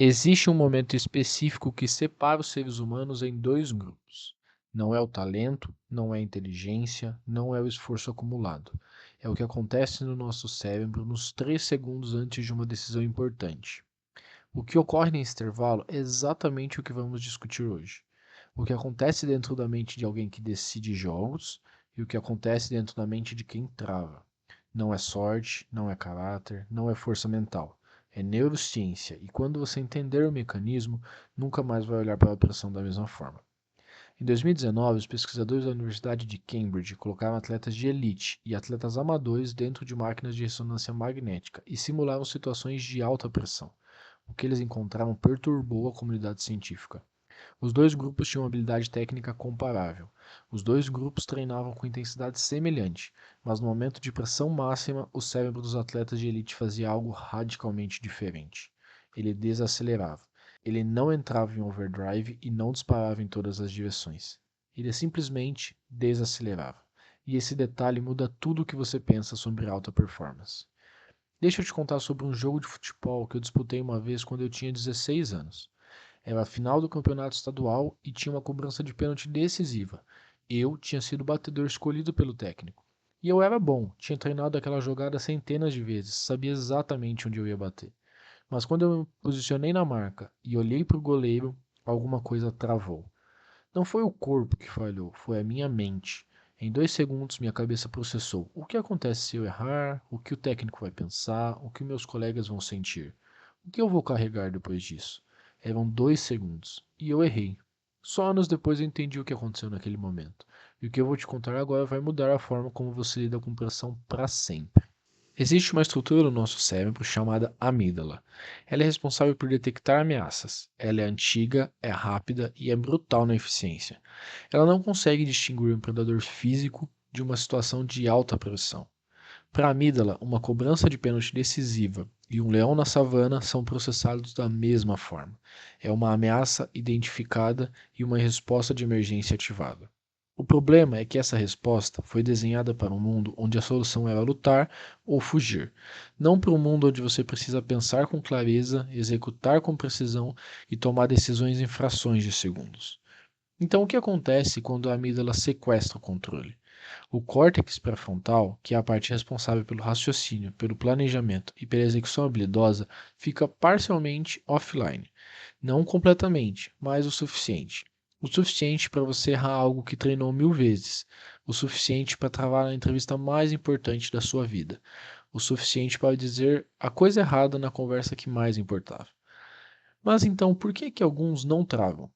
Existe um momento específico que separa os seres humanos em dois grupos. Não é o talento, não é a inteligência, não é o esforço acumulado. É o que acontece no nosso cérebro nos 3 segundos antes de uma decisão importante. O que ocorre nesse intervalo é exatamente o que vamos discutir hoje. O que acontece dentro da mente de alguém que decide jogos e o que acontece dentro da mente de quem trava. Não é sorte, não é caráter, não é força mental. É neurociência, e quando você entender o mecanismo, nunca mais vai olhar para a pressão da mesma forma. Em 2019, os pesquisadores da Universidade de Cambridge colocaram atletas de elite e atletas amadores dentro de máquinas de ressonância magnética e simularam situações de alta pressão. O que eles encontraram perturbou a comunidade científica. Os dois grupos tinham habilidade técnica comparável. Os dois grupos treinavam com intensidade semelhante, mas no momento de pressão máxima, o cérebro dos atletas de elite fazia algo radicalmente diferente. Ele desacelerava. Ele não entrava em overdrive e não disparava em todas as direções. Ele simplesmente desacelerava. E esse detalhe muda tudo o que você pensa sobre alta performance. Deixa eu te contar sobre um jogo de futebol que eu disputei uma vez quando eu tinha 16 anos. Era a final do campeonato estadual e tinha uma cobrança de pênalti decisiva. Eu tinha sido o batedor escolhido pelo técnico. E eu era bom, tinha treinado aquela jogada centenas de vezes, sabia exatamente onde eu ia bater. Mas quando eu me posicionei na marca e olhei para o goleiro, alguma coisa travou. Não foi o corpo que falhou, foi a minha mente. Em 2 segundos, minha cabeça processou: o que acontece se eu errar? O que o técnico vai pensar? O que meus colegas vão sentir? O que eu vou carregar depois disso? Eram 2 segundos e eu errei. Só anos depois eu entendi o que aconteceu naquele momento. E o que eu vou te contar agora vai mudar a forma como você lida com pressão para sempre. Existe uma estrutura no nosso cérebro chamada amígdala. Ela é responsável por detectar ameaças. Ela é antiga, é rápida e é brutal na eficiência. Ela não consegue distinguir um predador físico de uma situação de alta pressão. Para a amígdala, uma cobrança de pênalti decisiva e um leão na savana são processados da mesma forma. É uma ameaça identificada e uma resposta de emergência ativada. O problema é que essa resposta foi desenhada para um mundo onde a solução era lutar ou fugir, não para um mundo onde você precisa pensar com clareza, executar com precisão e tomar decisões em frações de segundos. Então, o que acontece quando a amígdala sequestra o controle? O córtex pré-frontal, que é a parte responsável pelo raciocínio, pelo planejamento e pela execução habilidosa, fica parcialmente offline. Não completamente, mas o suficiente. O suficiente para você errar algo que treinou 1000 vezes. O suficiente para travar a entrevista mais importante da sua vida. O suficiente para dizer a coisa errada na conversa que mais importava. Mas então, por que que alguns não travam?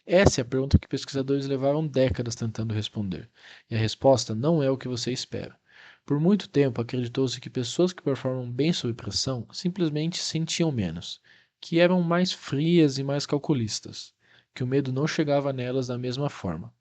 Essa é a pergunta que pesquisadores levaram décadas tentando responder, e a resposta não é o que você espera. Por muito tempo, acreditou-se que pessoas que performam bem sob pressão simplesmente sentiam menos, que eram mais frias e mais calculistas, que o medo não chegava nelas da mesma forma.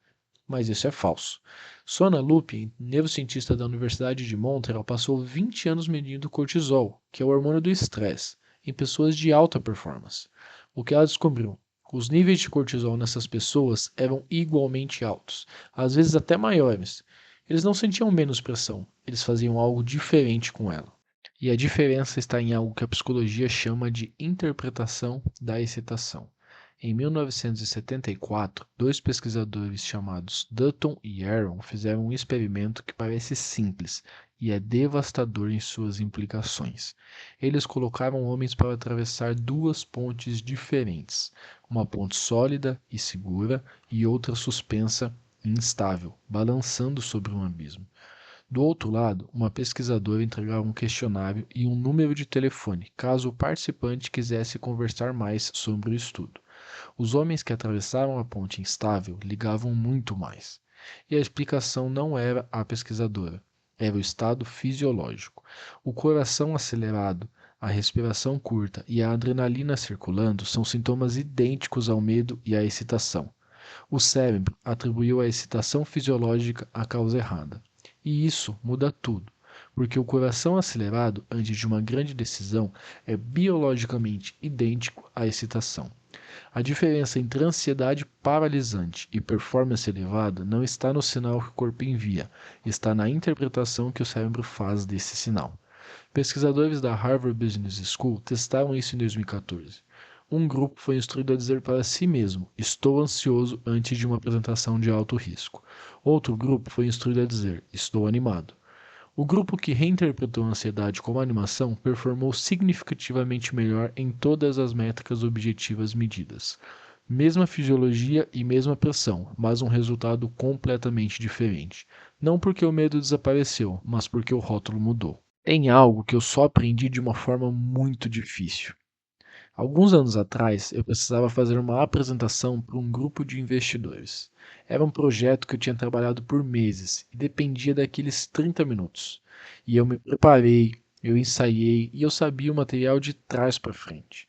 Mas isso é falso. Sona Lupin, neurocientista da Universidade de Montreal, passou 20 anos medindo cortisol, que é o hormônio do estresse, em pessoas de alta performance. O que ela descobriu? Os níveis de cortisol nessas pessoas eram igualmente altos, às vezes até maiores. Eles não sentiam menos pressão, eles faziam algo diferente com ela. E a diferença está em algo que a psicologia chama de interpretação da excitação. Em 1974, dois pesquisadores chamados Dutton e Aron fizeram um experimento que parece simples e é devastador em suas implicações. Eles colocaram homens para atravessar duas pontes diferentes, uma ponte sólida e segura e outra suspensa e instável, balançando sobre um abismo. Do outro lado, uma pesquisadora entregava um questionário e um número de telefone, caso o participante quisesse conversar mais sobre o estudo. Os homens que atravessaram a ponte instável ligavam muito mais. E a explicação não era a pesquisadora, era o estado fisiológico. O coração acelerado, a respiração curta e a adrenalina circulando são sintomas idênticos ao medo e à excitação. O cérebro atribuiu a excitação fisiológica a causa errada. E isso muda tudo, porque o coração acelerado antes de uma grande decisão é biologicamente idêntico à excitação. A diferença entre ansiedade paralisante e performance elevada não está no sinal que o corpo envia, está na interpretação que o cérebro faz desse sinal. Pesquisadores da Harvard Business School testaram isso em 2014. Um grupo foi instruído a dizer para si mesmo: estou ansioso antes de uma apresentação de alto risco. Outro grupo foi instruído a dizer: estou animado. O grupo que reinterpretou a ansiedade como animação performou significativamente melhor em todas as métricas objetivas medidas. Mesma fisiologia e mesma pressão, mas um resultado completamente diferente. Não porque o medo desapareceu, mas porque o rótulo mudou. Tem algo que eu só aprendi de uma forma muito difícil. Alguns anos atrás, eu precisava fazer uma apresentação para um grupo de investidores. Era um projeto que eu tinha trabalhado por meses e dependia daqueles 30 minutos. E eu me preparei, eu ensaiei e eu sabia o material de trás para frente.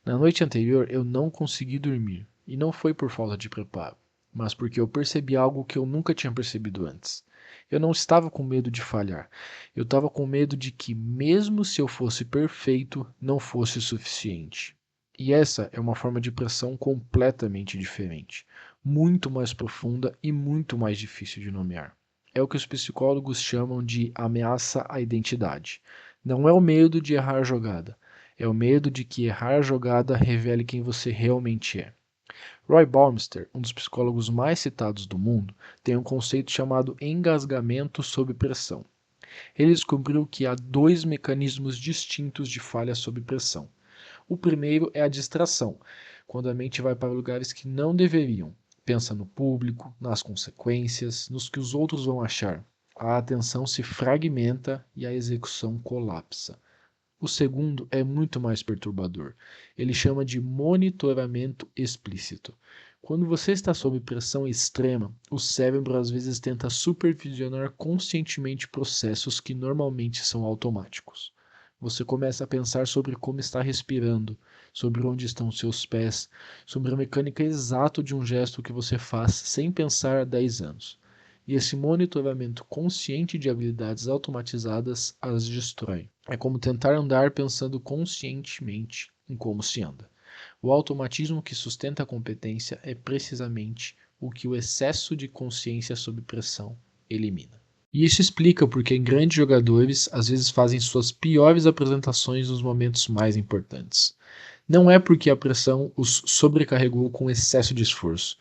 Na noite anterior, eu não consegui dormir, e não foi por falta de preparo, mas porque eu percebi algo que eu nunca tinha percebido antes. Eu não estava com medo de falhar, eu estava com medo de que, mesmo se eu fosse perfeito, não fosse suficiente. E essa é uma forma de pressão completamente diferente, muito mais profunda e muito mais difícil de nomear. É o que os psicólogos chamam de ameaça à identidade. Não é o medo de errar a jogada, é o medo de que errar a jogada revele quem você realmente é. Roy Baumeister, um dos psicólogos mais citados do mundo, tem um conceito chamado engasgamento sob pressão. Ele descobriu que há dois mecanismos distintos de falha sob pressão. O primeiro é a distração, quando a mente vai para lugares que não deveriam. Pensa no público, nas consequências, nos que os outros vão achar. A atenção se fragmenta e a execução colapsa. O segundo é muito mais perturbador. Ele chama de monitoramento explícito. Quando você está sob pressão extrema, o cérebro às vezes tenta supervisionar conscientemente processos que normalmente são automáticos. Você começa a pensar sobre como está respirando, sobre onde estão seus pés, sobre a mecânica exata de um gesto que você faz sem pensar há 10 anos. E esse monitoramento consciente de habilidades automatizadas as destrói. É como tentar andar pensando conscientemente em como se anda. O automatismo que sustenta a competência é precisamente o que o excesso de consciência sob pressão elimina. E isso explica porque grandes jogadores às vezes fazem suas piores apresentações nos momentos mais importantes. Não é porque a pressão os sobrecarregou com excesso de esforço,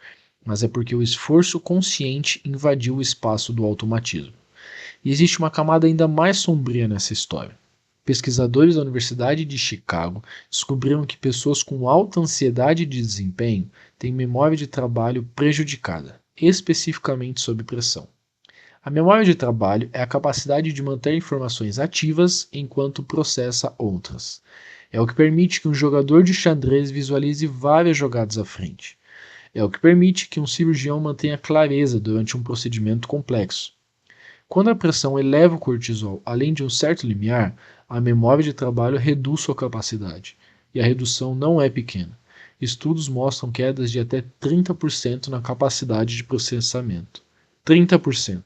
mas é porque o esforço consciente invadiu o espaço do automatismo. E existe uma camada ainda mais sombria nessa história. Pesquisadores da Universidade de Chicago descobriram que pessoas com alta ansiedade de desempenho têm memória de trabalho prejudicada, especificamente sob pressão. A memória de trabalho é a capacidade de manter informações ativas enquanto processa outras. É o que permite que um jogador de xadrez visualize várias jogadas à frente. É o que permite que um cirurgião mantenha clareza durante um procedimento complexo. Quando a pressão eleva o cortisol além de um certo limiar, a memória de trabalho reduz sua capacidade. E a redução não é pequena. Estudos mostram quedas de até 30% na capacidade de processamento. 30%.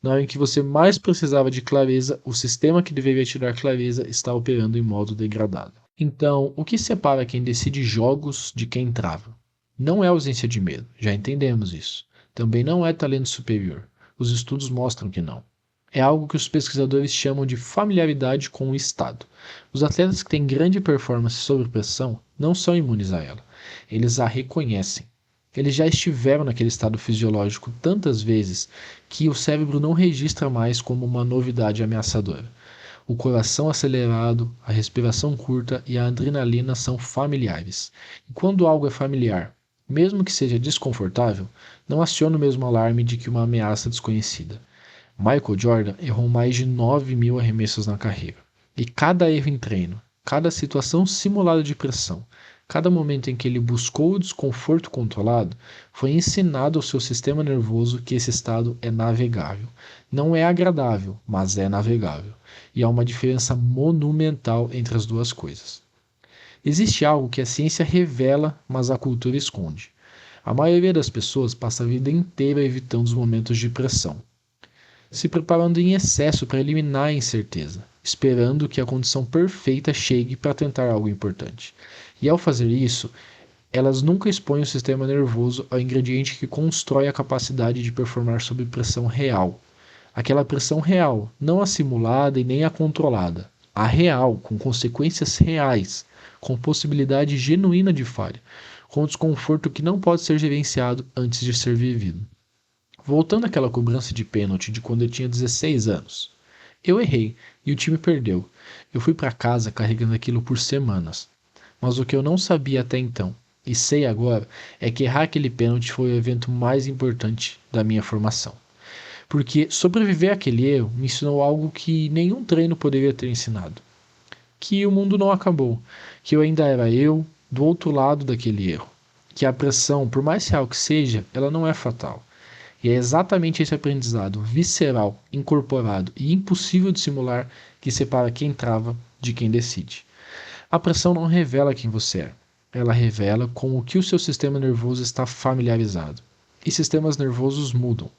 Na hora em que você mais precisava de clareza, o sistema que deveria te dar clareza está operando em modo degradado. Então, o que separa quem decide jogos de quem trava? Não é ausência de medo, já entendemos isso. Também não é talento superior. Os estudos mostram que não. É algo que os pesquisadores chamam de familiaridade com o estado. Os atletas que têm grande performance sob pressão não são imunes a ela. Eles a reconhecem. Eles já estiveram naquele estado fisiológico tantas vezes que o cérebro não registra mais como uma novidade ameaçadora. O coração acelerado, a respiração curta e a adrenalina são familiares. E quando algo é familiar, mesmo que seja desconfortável, não aciona o mesmo alarme de que uma ameaça desconhecida. Michael Jordan errou mais de 9.000 arremessos na carreira. E cada erro em treino, cada situação simulada de pressão, cada momento em que ele buscou o desconforto controlado, foi ensinado ao seu sistema nervoso que esse estado é navegável. Não é agradável, mas é navegável. E há uma diferença monumental entre as duas coisas. Existe algo que a ciência revela, mas a cultura esconde. A maioria das pessoas passa a vida inteira evitando os momentos de pressão, se preparando em excesso para eliminar a incerteza, esperando que a condição perfeita chegue para tentar algo importante. E ao fazer isso, elas nunca expõem o sistema nervoso ao ingrediente que constrói a capacidade de performar sob pressão real. Aquela pressão real, não a simulada e nem a controlada. A real, com consequências reais, com possibilidade genuína de falha, com desconforto que não pode ser gerenciado antes de ser vivido. Voltando àquela cobrança de pênalti de quando eu tinha 16 anos. Eu errei e o time perdeu. Eu fui para casa carregando aquilo por semanas. Mas o que eu não sabia até então, e sei agora, é que errar aquele pênalti foi o evento mais importante da minha formação. Porque sobreviver àquele erro me ensinou algo que nenhum treino poderia ter ensinado. Que o mundo não acabou, que eu ainda era eu do outro lado daquele erro. Que a pressão, por mais real que seja, ela não é fatal. E é exatamente esse aprendizado visceral, incorporado e impossível de simular que separa quem trava de quem decide. A pressão não revela quem você é. Ela revela com o que o seu sistema nervoso está familiarizado. E sistemas nervosos mudam.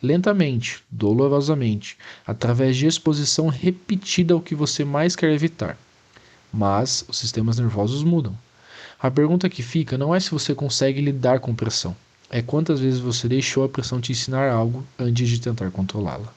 Lentamente, dolorosamente, através de exposição repetida ao que você mais quer evitar. Mas os sistemas nervosos mudam. A pergunta que fica não é se você consegue lidar com pressão, é quantas vezes você deixou a pressão te ensinar algo antes de tentar controlá-la.